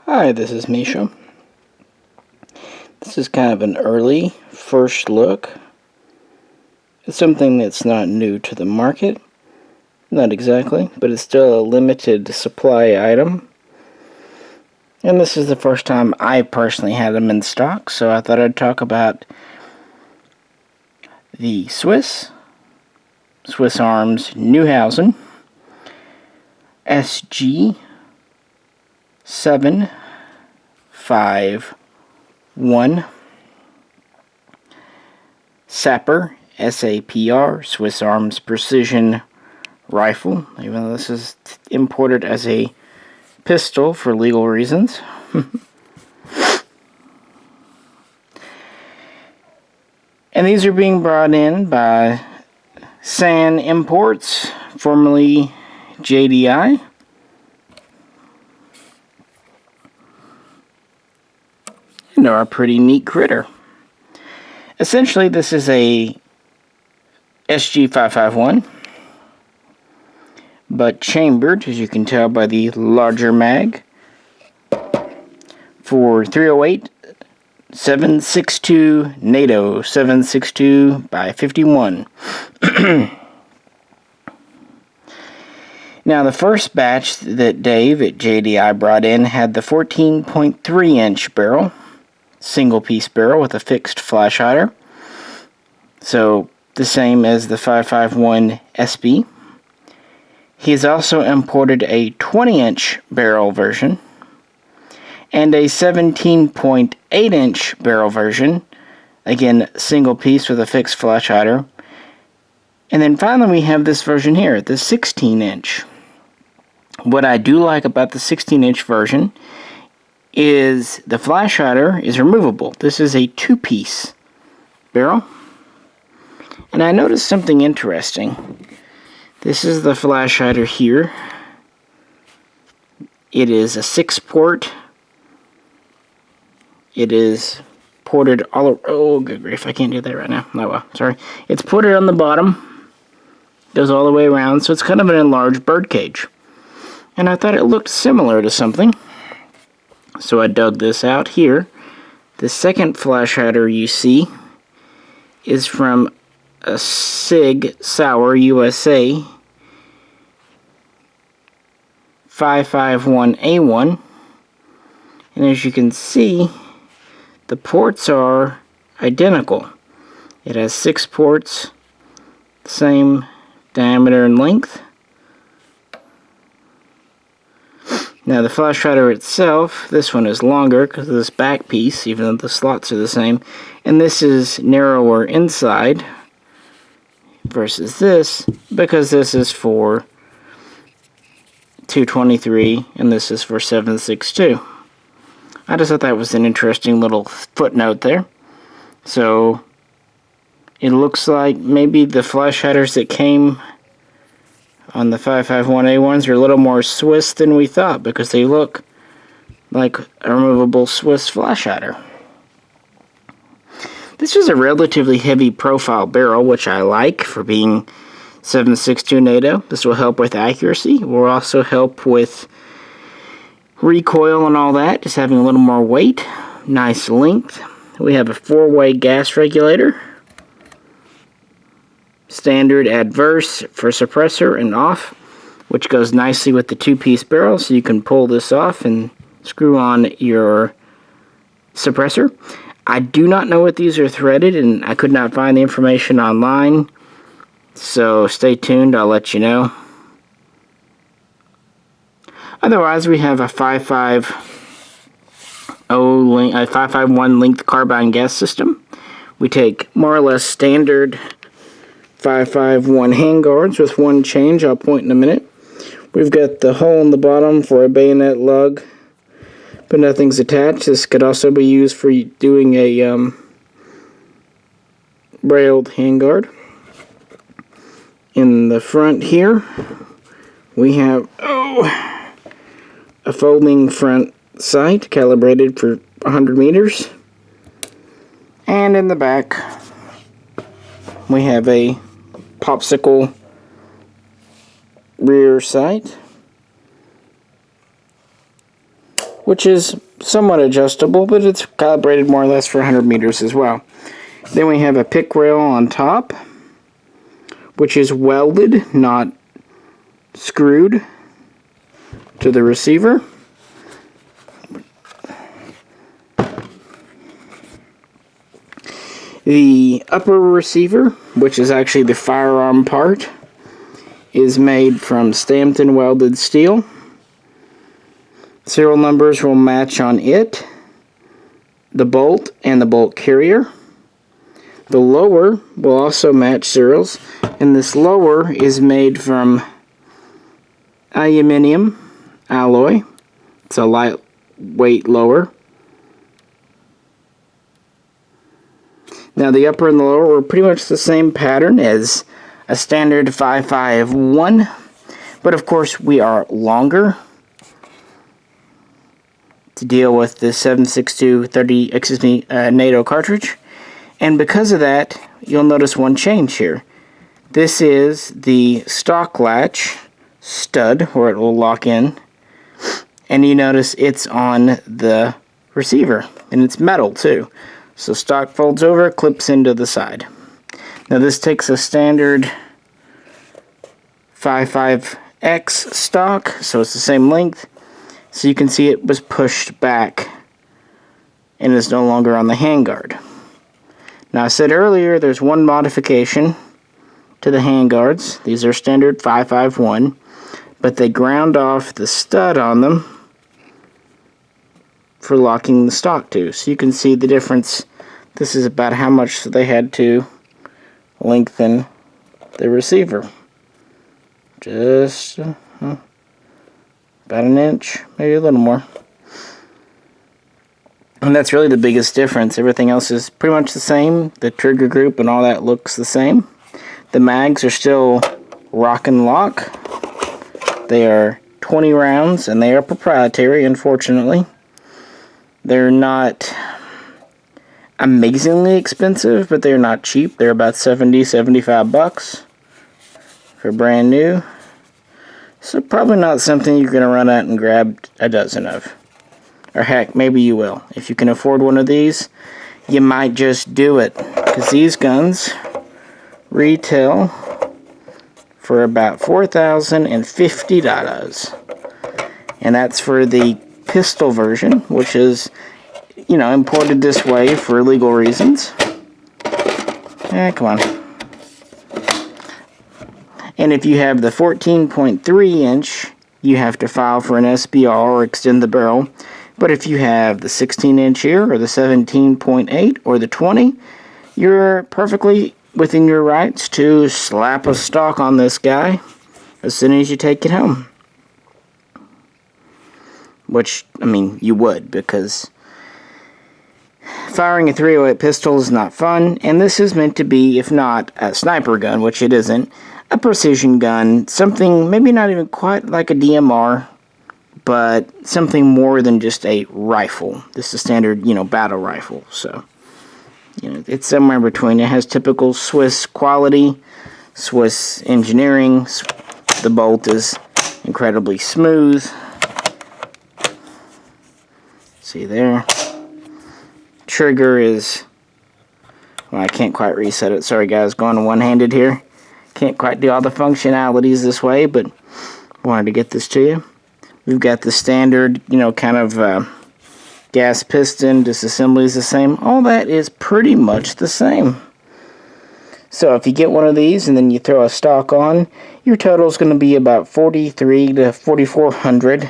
Hi, this is Misha. This is kind of an early first look. It's something that's not new to the market. Not exactly, but it's still a limited supply item. And this is the first time I personally had them in stock, so I thought I'd talk about the Swiss Arms Neuhausen SG-751 SAPR, SAPR, Swiss Arms Precision Rifle, even though this is imported as a pistol for legal reasons. And these are being brought in by San Imports, formerly JDI. And they're a pretty neat critter. Essentially, this is a SG-551, but chambered, as you can tell by the larger mag, for 308 762 NATO 762 by 51. Now, the first batch that Dave at JDI brought in had the 14.3 inch barrel, single piece barrel with a fixed flash hider, so the same as the 551 SB. He's also imported a 20 inch barrel version and a 17.8 inch barrel version, again single piece with a fixed flash hider. And then finally we have this version here, the 16 inch. What I do like about the 16 inch version is the flash hider is removable. This is a two-piece barrel. And I noticed something interesting. This is the flash hider here. It is a 6-port. It is ported all over. Oh, good grief, I can't do that right now. Oh well, sorry. It's ported on the bottom. Goes all the way around, so it's kind of an enlarged birdcage. And I thought it looked similar to something. So I dug this out here. The second flash hider you see is from a SIG Sauer USA 551A1. And as you can see, the ports are identical. It has 6 ports, same diameter and length. Now the flash hider itself, this one is longer because of this back piece, even though the slots are the same. And this is narrower inside versus this, because this is for 223 and this is for 762. I just thought that was an interesting little footnote there. So it looks like maybe the flash hiders that came on the 551A1s are a little more Swiss than we thought, because they look like a removable Swiss flash hider. This is a relatively heavy profile barrel, which I like for being 762 NATO. This will help with accuracy. It will also help with recoil and all that, just having a little more weight. Nice length. We have a 4-way gas regulator. Standard adverse for suppressor and off, which goes nicely with the 2-piece barrel, so you can pull this off and screw on your suppressor. I do not know if these are threaded, and I could not find the information online, so stay tuned, I'll let you know. Otherwise, we have a 551 length carbine gas system. We take more or less standard 551 handguards with one change I'll point in a minute. We've got the hole in the bottom for a bayonet lug, but nothing's attached. This could also be used for doing a railed handguard. In the front here, we have a folding front sight calibrated for 100 meters. And in the back, we have a popsicle rear sight. which is somewhat adjustable, but it's calibrated more or less for 100 meters as well. Then we have a pick rail on top, which is welded, not screwed to the receiver. The upper receiver, which is actually the firearm part, is made from stamped and welded steel. Serial numbers will match on it, the bolt, and the bolt carrier. The lower will also match serials, and this lower is made from aluminum alloy. It's a lightweight lower. Now the upper and the lower are pretty much the same pattern as a standard 551, but of course we are longer to deal with the 7.62 NATO cartridge, and because of that, you'll notice one change here. This is the stock latch stud where it will lock in, and you notice it's on the receiver, and it's metal too. So stock folds over, clips into the side. Now this takes a standard 55X stock, so it's the same length. So you can see it was pushed back and is no longer on the handguard. Now I said earlier there's one modification to the handguards. These are standard 551, but they ground off the stud on them for locking the stock to. So you can see the difference. This is about how much they had to lengthen the receiver. Just about an inch, maybe a little more. And that's really the biggest difference. Everything else is pretty much the same. The trigger group and all that looks the same. The mags are still rock and lock. They are 20 rounds and they are proprietary, unfortunately. They're not amazingly expensive, but they're not cheap. They're about 70, 75 bucks for brand new. So probably not something you're going to run out and grab a dozen of. Or heck, maybe you will. If you can afford one of these, you might just do it. Because these guns retail for about $4,050. And that's for the pistol version, which is, you know, imported this way for legal reasons. Come on. And if you have the 14.3 inch, you have to file for an SBR or extend the barrel. But if you have the 16 inch here, or the 17.8, or the 20, you're perfectly within your rights to slap a stock on this guy as soon as you take it home. Which, I mean, you would, because firing a .308 pistol is not fun, and this is meant to be, if not a sniper gun, which it isn't, a precision gun, something maybe not even quite like a DMR, but something more than just a rifle. This is a standard, you know, battle rifle, so, you know, it's somewhere in between. It has typical Swiss quality, Swiss engineering. The bolt is incredibly smooth. See there? Trigger is, well, I can't quite reset it. Sorry guys, going one-handed here. Can't quite do all the functionalities this way, but wanted to get this to you. We've got the standard, you know, kind of gas piston. Disassembly is the same. All that is pretty much the same. So if you get one of these and then you throw a stock on, your total is going to be about $4,300 to $4,400.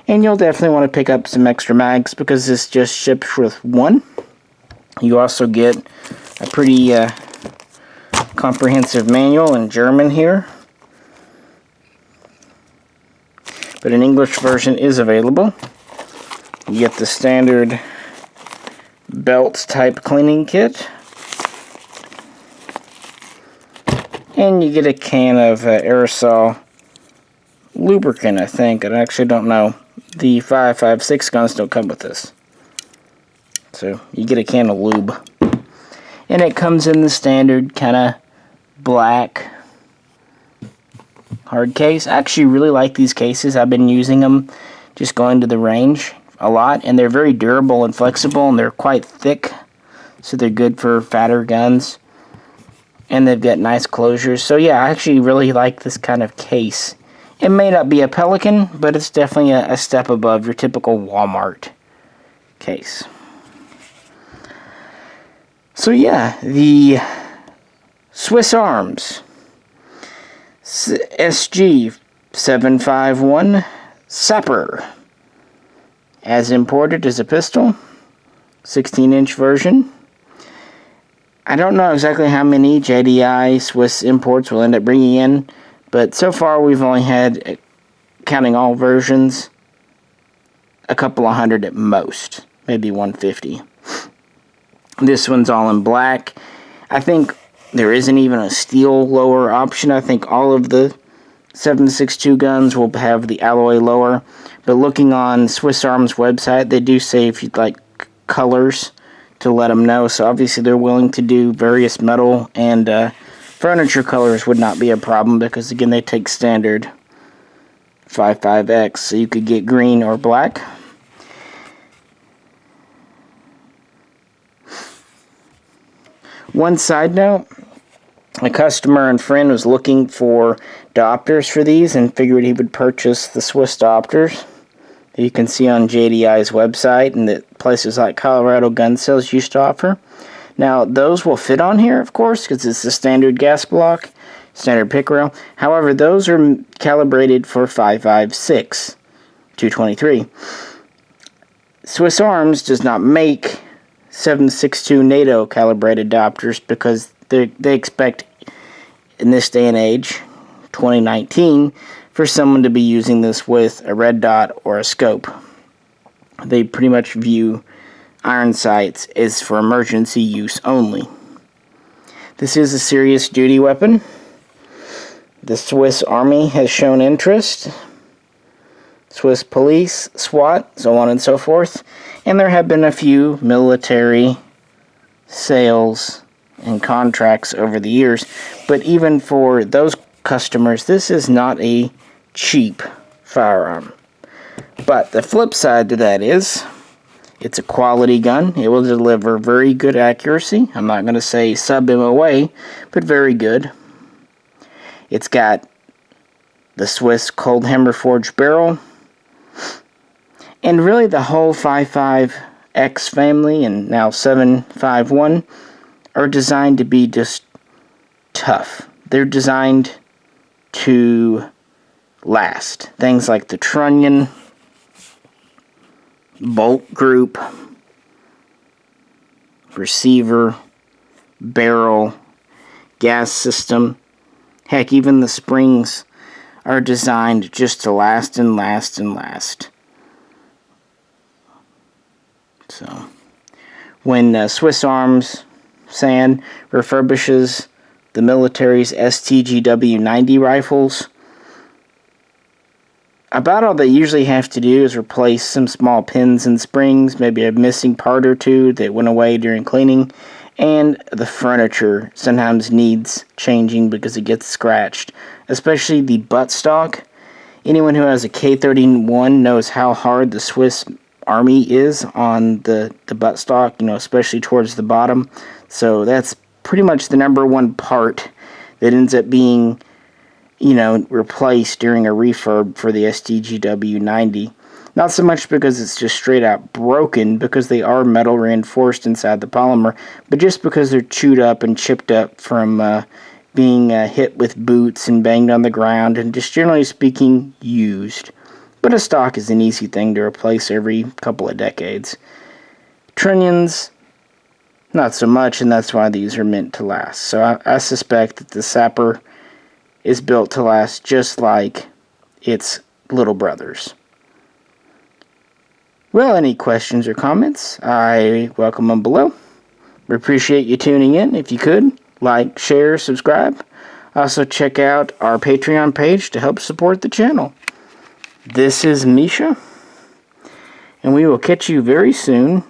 And you'll definitely want to pick up some extra mags because this just ships with one. You also get a pretty comprehensive manual in German here. But an English version is available. You get the standard belt type cleaning kit. And you get a can of aerosol lubricant, I think. I actually don't know. The 5.56 guns don't come with this. So you get a can of lube. And it comes in the standard kind of black hard case. I actually really like these cases. I've been using them just going to the range a lot, and they're very durable and flexible, and they're quite thick, so they're good for fatter guns. And they've got nice closures. So yeah, I actually really like this kind of case. It may not be a Pelican, but it's definitely a step above your typical Walmart case. So yeah, the Swiss Arms SG-751 SAPR, as imported as a pistol, 16-inch version. I don't know exactly how many JDI Swiss imports will end up bringing in, but so far we've only had, counting all versions, a couple of hundred at most, maybe 150. This one's all in black. I think there isn't even a steel lower option. I think all of the 7.62 guns will have the alloy lower, but looking on Swiss Arms website, they do say if you'd like colors to let them know, so obviously they're willing to do various metal and furniture colors would not be a problem, because again they take standard 55X, so you could get green or black. One side note, a customer and friend was looking for diopters for these and figured he would purchase the Swiss diopters that you can see on JDI's website and that places like Colorado gun sales used to offer. Now, those will fit on here, of course, because it's the standard gas block, standard pick rail. However, those are calibrated for 5.56, 223. Swiss Arms does not make 7.62 NATO calibrated diopters because they expect, in this day and age, 2019, for someone to be using this with a red dot or a scope. They pretty much view iron sights as for emergency use only. This is a serious duty weapon. The Swiss Army has shown interest. Swiss police, SWAT, so on and so forth. And there have been a few military sales and contracts over the years. But even for those customers, this is not a cheap firearm. But the flip side to that is, it's a quality gun. It will deliver very good accuracy. I'm not going to say sub-MOA, but very good. It's got the Swiss cold hammer forged barrel. And really the whole 55X family and now 751 are designed to be just tough. They're designed to last. Things like the trunnion, bolt group, receiver, barrel, gas system. Heck, even the springs are designed just to last and last and last. So, when Swiss Arms SAN refurbishes the military's STGW-90 rifles, about all they usually have to do is replace some small pins and springs, maybe a missing part or two that went away during cleaning, and the furniture sometimes needs changing because it gets scratched, especially the buttstock. Anyone who has a K31 knows how hard the Swiss Army is on the buttstock, especially towards the bottom. So that's pretty much the number one part that ends up being, replaced during a refurb for the STGW-90. Not so much because it's just straight out broken, because they are metal reinforced inside the polymer, but just because they're chewed up and chipped up from being hit with boots and banged on the ground, and just generally speaking, used. But a stock is an easy thing to replace every couple of decades. Trunnions, not so much, and that's why these are meant to last. So I suspect that the SAPR is built to last just like its little brothers. Well, any questions or comments, I welcome them below. We appreciate you tuning in. If you could, like, share, subscribe. Also check out our Patreon page to help support the channel. This is Misha, and we will catch you very soon.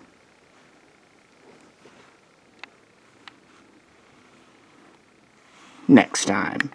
Next time.